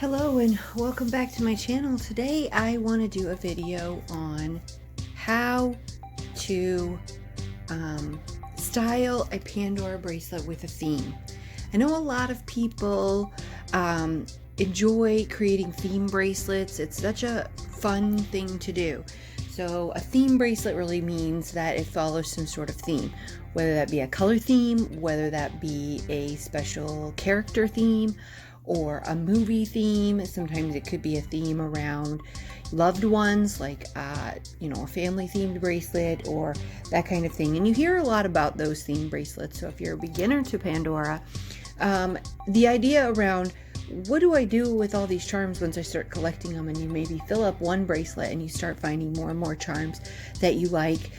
Hello and welcome back to my channel. Today I want to do a video on how to style a Pandora bracelet with a theme. I know a lot of people enjoy creating theme bracelets. It's such a fun thing to do. So a theme bracelet really means that it follows some sort of theme, whether that be a color theme, whether that be a special character theme, or a movie theme. Sometimes it could be a theme around loved ones, like a family themed bracelet or that kind of thing. And you hear a lot about those theme bracelets. So if you're a beginner to Pandora, the idea around what do I do with all these charms once I start collecting them, and you maybe fill up one bracelet and you start finding more and more charms that you like.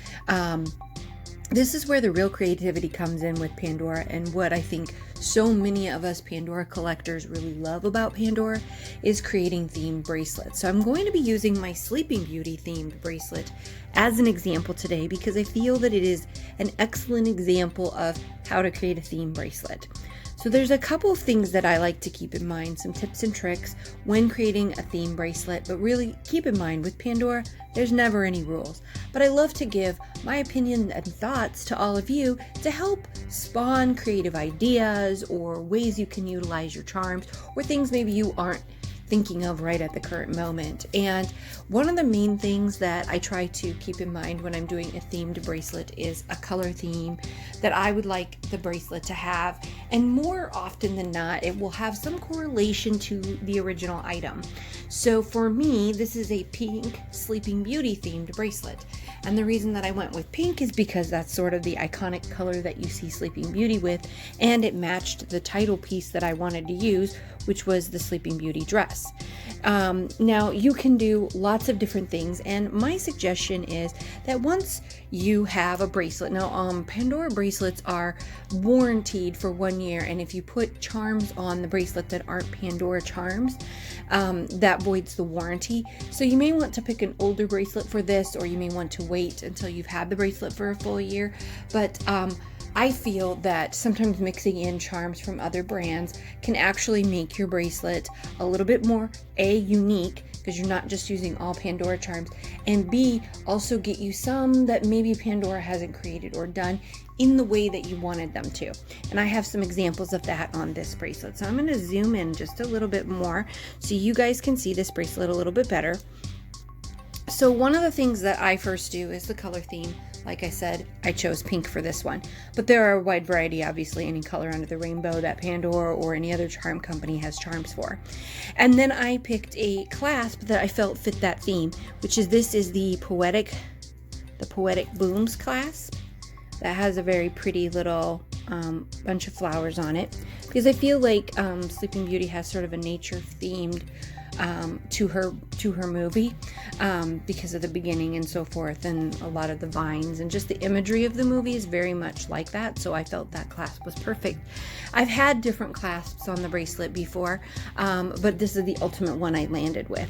This is where the real creativity comes in with Pandora, and what I think so many of us Pandora collectors really love about Pandora is creating themed bracelets. So I'm going to be using my Sleeping Beauty themed bracelet as an example today because I feel that it is an excellent example of how to create a theme bracelet. So there's a couple of things that I like to keep in mind, some tips and tricks when creating a theme bracelet, but really keep in mind with Pandora, there's never any rules. But I love to give my opinion and thoughts to all of you to help spawn creative ideas or ways you can utilize your charms or things maybe you aren't thinking of right at the current moment. And one of the main things that I try to keep in mind when I'm doing a themed bracelet is a color theme that I would like the bracelet to have, and more often than not it will have some correlation to the original item. So for me, this is a pink Sleeping Beauty themed bracelet, and the reason that I went with pink is because that's sort of the iconic color that you see Sleeping Beauty with, and it matched the title piece that I wanted to use, which was the Sleeping Beauty dress. Now you can do lots of different things, and my suggestion is that once you have a bracelet, now Pandora bracelets are warranted for 1 year, and if you put charms on the bracelet that aren't Pandora charms, that voids the warranty. So you may want to pick an older bracelet for this, or you may want to wait until you've had the bracelet for a full year. But I feel that sometimes mixing in charms from other brands can actually make your bracelet a little bit more unique, because you're not just using all Pandora charms, and B, also get you some that maybe Pandora hasn't created or done in the way that you wanted them to. And I have some examples of that on this bracelet. So I'm going to zoom in just a little bit more so you guys can see this bracelet a little bit better. So one of the things that I first do is the color theme. Like I said, I chose pink for this one, but there are a wide variety, obviously, any color under the rainbow that Pandora or any other charm company has charms for. And then I picked a clasp that I felt fit that theme, which is the Poetic Blooms clasp that has a very pretty little bunch of flowers on it, because I feel like Sleeping Beauty has sort of a nature themed to her movie, because of the beginning and so forth, and a lot of the vines and just the imagery of the movie is very much like that. So I felt that clasp was perfect. I've had different clasps on the bracelet before, but this is the ultimate one I landed with.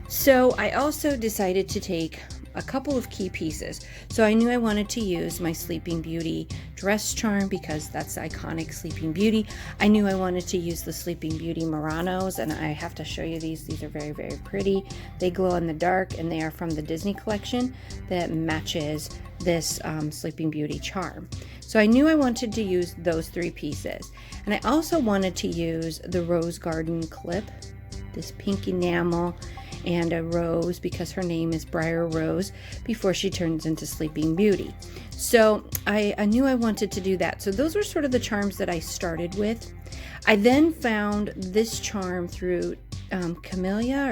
So I also decided to take a couple of key pieces. So I knew I wanted to use my Sleeping Beauty dress charm because that's the iconic Sleeping Beauty. I knew I wanted to use the Sleeping Beauty Muranos, and I have to show you these. These are very, very pretty. They glow in the dark, and they are from the Disney collection that matches this Sleeping Beauty charm. So I knew I wanted to use those three pieces. And I also wanted to use the Rose Garden clip, this pink enamel, and a rose, because her name is Briar Rose before she turns into Sleeping Beauty. So I knew I wanted to do that. So those were sort of the charms that I started with. I then found this charm through Camellia,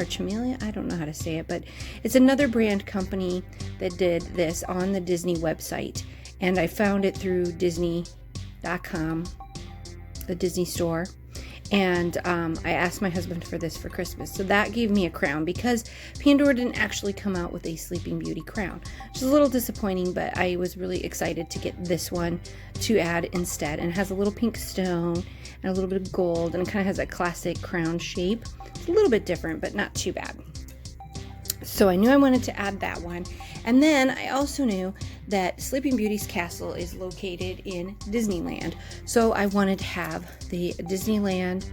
I don't know how to say it, but it's another brand company that did this on the Disney website, and I found it through Disney.com, the Disney store. And I asked my husband for this for Christmas. So that gave me a crown, because Pandora didn't actually come out with a Sleeping Beauty crown, which is a little disappointing, but I was really excited to get this one to add instead. And it has a little pink stone and a little bit of gold, and it kind of has a classic crown shape. It's a little bit different, but not too bad. So I knew I wanted to add that one. And then I also knew that Sleeping Beauty's castle is located in Disneyland. So I wanted to have the Disneyland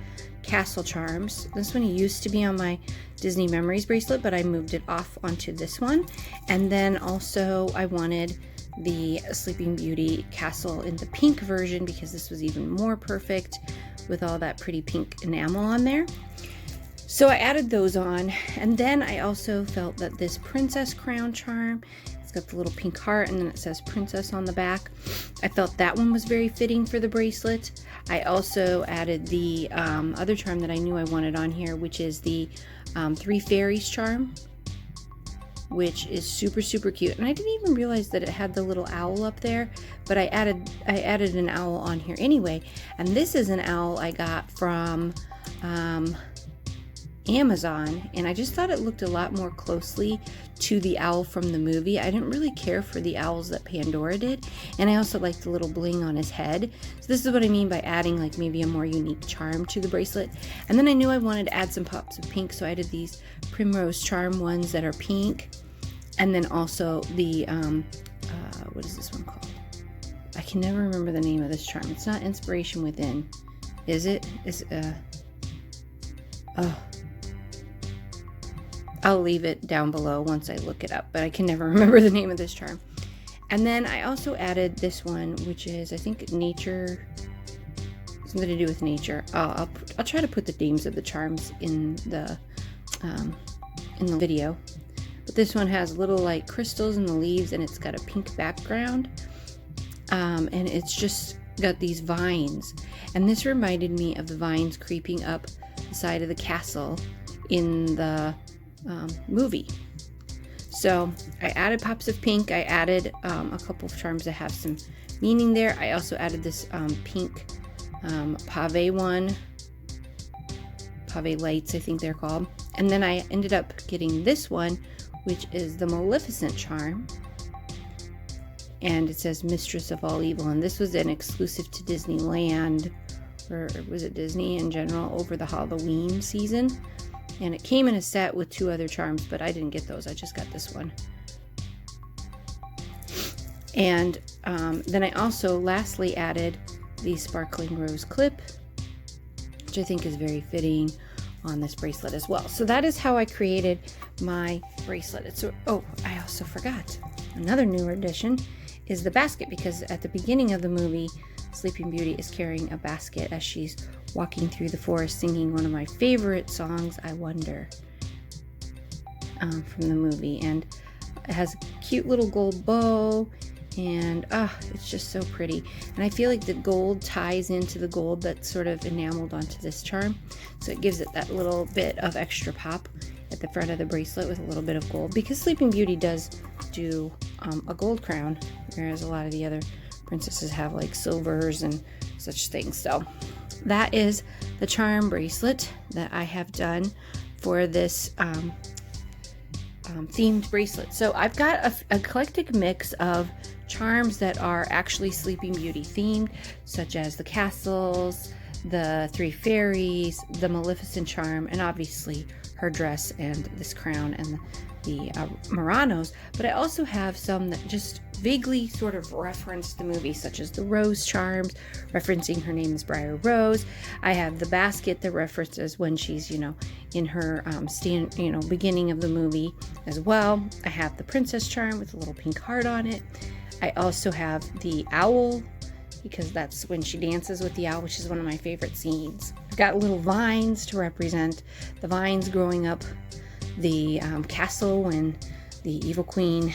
castle charms. This one used to be on my Disney Memories bracelet, but I moved it off onto this one. And then also I wanted the Sleeping Beauty castle in the pink version because this was even more perfect with all that pretty pink enamel on there. So I added those on, and then I also felt that this princess crown charm, it's got the little pink heart and then it says princess on the back. I felt that one was very fitting for the bracelet. I also added the other charm that I knew I wanted on here, which is the 3 Fairies charm, which is super, super cute. And I didn't even realize that it had the little owl up there, but I added an owl on here anyway. And this is an owl I got from Amazon, and I just thought it looked a lot more closely to the owl from the movie. I didn't really care for the owls that Pandora did, and I also liked the little bling on his head. So this is what I mean by adding like maybe a more unique charm to the bracelet. And then I knew I wanted to add some pops of pink, so I did these primrose charm ones that are pink, and then also the what is this one called? I can never remember the name of this charm. It's not Inspiration Within, is it? I'll leave it down below once I look it up, but I can never remember the name of this charm. And then I also added this one, which is, I think, nature, something to do with nature. I'll try to put the names of the charms in the video. But this one has little like crystals in the leaves, and it's got a pink background. And it's just got these vines. And this reminded me of the vines creeping up the side of the castle in the movie. So I added pops of pink. I added a couple of charms that have some meaning there. I also added this pink pave one, pave lights I think they're called. And then I ended up getting this one, which is the Maleficent charm, and it says Mistress of All Evil, and this was an exclusive to Disneyland, or was it Disney in general, over the Halloween season. And it came in a set with 2 other charms, but I didn't get those. I just got this one. And then I also lastly added the sparkling rose clip, which I think is very fitting on this bracelet as well. So that is how I created my bracelet. I also forgot. Another newer addition is the basket, because at the beginning of the movie, Sleeping Beauty is carrying a basket as she's walking through the forest singing one of my favorite songs, I Wonder, from the movie. And it has a cute little gold bow, and it's just so pretty. And I feel like the gold ties into the gold that's sort of enameled onto this charm, so it gives it that little bit of extra pop at the front of the bracelet with a little bit of gold, because Sleeping Beauty does do a gold crown, whereas a lot of the other princesses have like silvers and such things. So that is the charm bracelet that I have done for this themed bracelet. So I've got a eclectic mix of charms that are actually Sleeping Beauty themed, such as the castles, the 3 fairies, the Maleficent charm, and obviously her dress and this crown and the Muranos. But I also have some that just vaguely sort of reference the movie, such as the rose charms, referencing her name is Briar Rose. I have the basket that references when she's, in her beginning of the movie as well. I have the princess charm with a little pink heart on it. I also have the owl, because that's when she dances with the owl, which is one of my favorite scenes. I've got little vines to represent the vines growing up the castle when the evil queen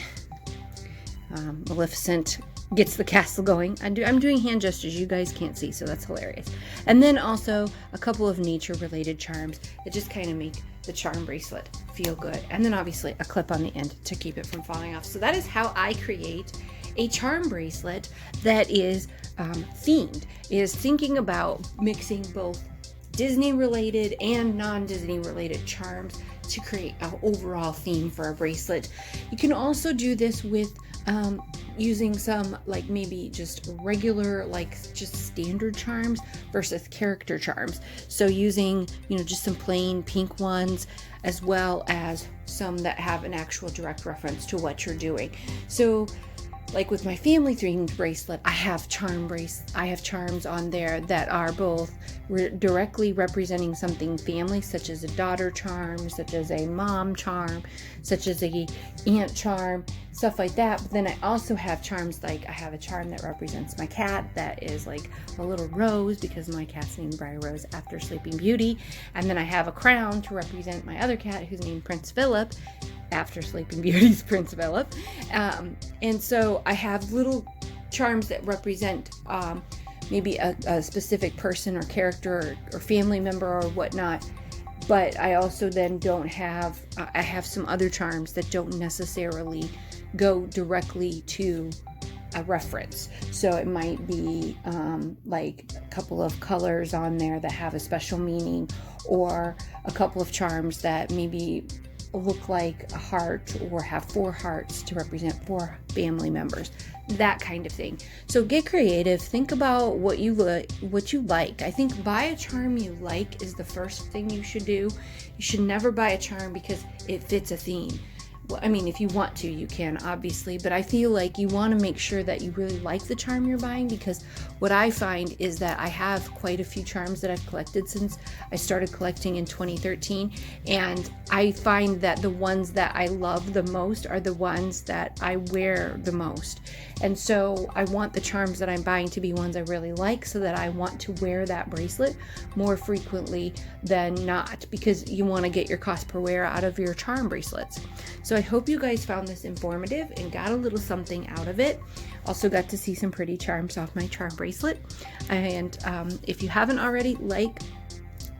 Maleficent gets the castle going. I'm doing hand gestures you guys can't see, so that's hilarious. And then also a couple of nature related charms that just kind of make the charm bracelet feel good. And then obviously a clip on the end to keep it from falling off. So that is how I create a charm bracelet that is themed, is thinking about mixing both Disney related and non-Disney related charms to create an overall theme for a bracelet. You can also do this with using some like maybe just regular, like just standard charms versus character charms. So using, just some plain pink ones, as well as some that have an actual direct reference to what you're doing. So like with my family themed bracelet, I have charms on there that are both directly representing something family, such as a daughter charm, such as a mom charm, such as a aunt charm, stuff like that. But then I also have charms, like I have a charm that represents my cat that is like a little rose, because my cat's named Briar Rose after Sleeping Beauty. And then I have a crown to represent my other cat, who's named Prince Philip after Sleeping Beauty's Prince Philip. And so I have little charms that represent maybe a specific person or character or family member or whatnot. But I also then don't have, I have some other charms that don't necessarily go directly to a reference. So it might be like a couple of colors on there that have a special meaning, or a couple of charms that maybe look like a heart or have 4 hearts to represent 4 family members, that kind of thing. So get creative, think about what you like. I think buy a charm you like is the first thing you should do. You should never buy a charm because it fits a theme. Well, I mean, if you want to, you can, obviously, but I feel like you want to make sure that you really like the charm you're buying, because what I find is that I have quite a few charms that I've collected since I started collecting in 2013, and I find that the ones that I love the most are the ones that I wear the most. And so I want the charms that I'm buying to be ones I really like, so that I want to wear that bracelet more frequently than not, because you want to get your cost per wear out of your charm bracelets. So I hope you guys found this informative and got a little something out of it. Also got to see some pretty charms off my charm bracelet. And if you haven't already, like,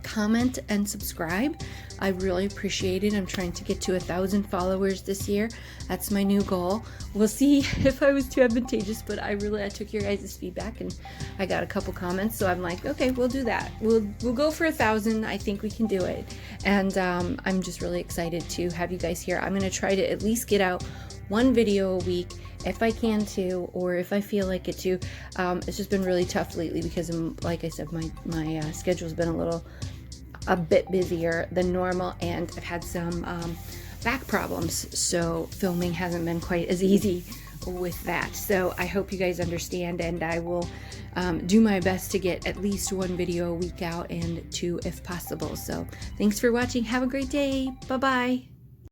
comment, and subscribe. I really appreciate it. I'm trying to get to 1,000 followers this year. That's my new goal. We'll see if I was too advantageous, but I took your guys' feedback and I got a couple comments, so I'm like, okay, we'll do that. We'll go for 1,000. I think we can do it. And I'm just really excited to have you guys here. I'm going to try to at least get out 1 video a week if I can to, or if I feel like it to. It's just been really tough lately because, like I said, my schedule's been a bit busier than normal, and I've had some back problems, so filming hasn't been quite as easy with that. So I hope you guys understand, and I will do my best to get at least 1 video a week out, and 2 if possible. So thanks for watching. Have a great day. Bye bye.